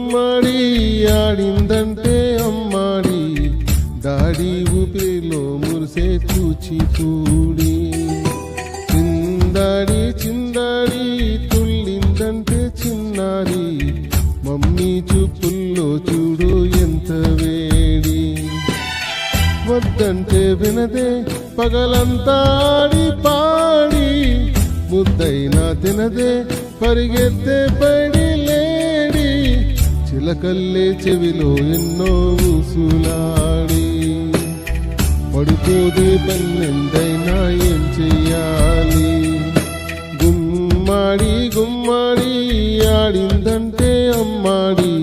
గుమ్మడి ఆడిందంటే అమ్మాడి దాడి ఊపిరిలో మురిసే కూచిపూడి చిందాడి చిందాడి తుళ్ళిందంటే చిన్నారి మమ్మీ చూపుల్లో చూడు ఎంత వేడి వద్దంటే వినదే పగలంతా ఆడి పాడి ముద్దైనా తినదే పరిగెత్తే పడి లేడి చిలకల్లే చెవిలో ఎన్నో ఊసులాడి పడుకోదే పన్నెండైనా ఏం చెయ్యాలి గుమ్మాడి గుమ్మాడి ఆడిందంటే అమ్మాడి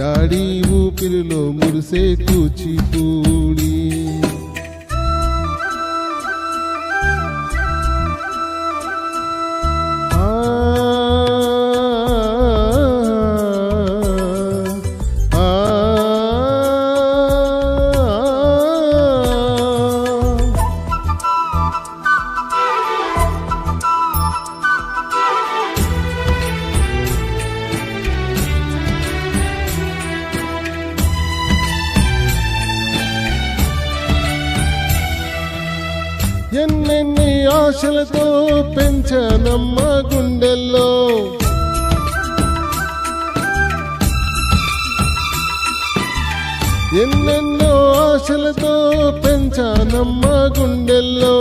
డాడీ ఊపిరిలో మురిసే కూచిపూడి ఎన్నెన్ని ఆశలతో పెంచానమ్మ గుండెల్లో ఎన్నెన్నో ఆశలతో పెంచానమ్మ గుండెల్లో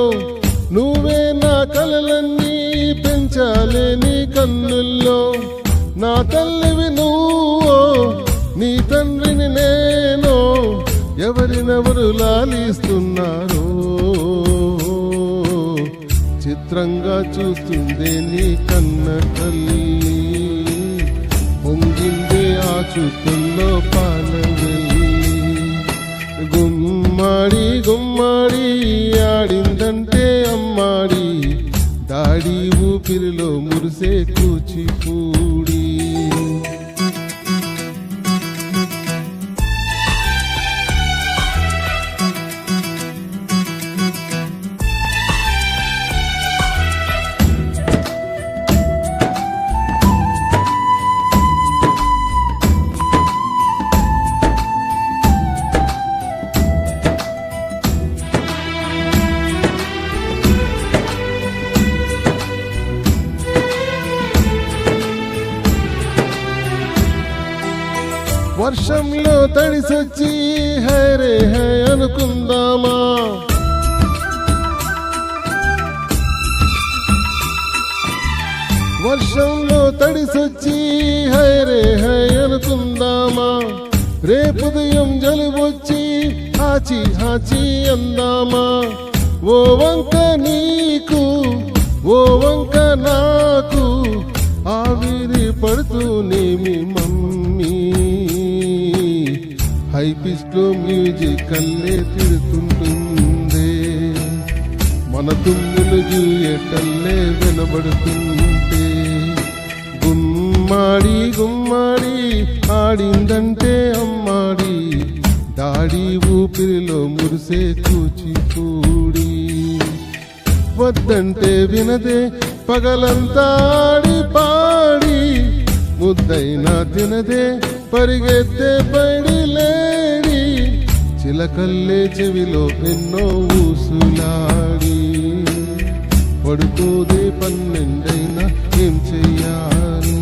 నువ్వే నా కలలన్నీ పెంచాలే నీ కన్నుల్లో నా తల్లివి నువ్వో నీ తండ్రిని నేను ఎవరినెవరు లాలిస్తున్నారో చిత్రంగా చూస్తుందే నీ కన్న తల్లి పొంగిందే ఆ చుట్టుల్లో పాలవెల్లి గుమ్మాడి గుమ్మాడి ఆడిందంటే అమ్మాడి దాడి ఊపిరిలో మురిసే కూచిపూడి వర్షంలో తడిసొచ్చి హైరే హై అనుకుందామా వర్షంలో తడిసొచ్చి హైరే హై అనుకుందామా రేపు ఉదయం జలుబొచ్చి హాచి హాచి అందామా ఓ వంక నీకు ఓ వంక నాకు ఆవిరి పడుతూనేమి మమ్మీ హై పిచ్ లో మ్యూజిక్ అల్లే తిడుతుంటుందే మన తుమ్ములు జూయటల్లే వినబడుతుంటే గుమ్మాడి గుమ్మాడి ఆడిందంటే అమ్మాడి దాడి ఊపిరిలో మురిసే కూచిపూడి వద్దంటే వినదే పగలంతా ఆడి పాడి ముద్దైనా తినదే పరిగెత్తే పడి లేడి చిలకల్లే చెవిలో ఎన్నో ఊసులాడి పడుకోదే పన్నెండైనా ఏం చెయ్యాలి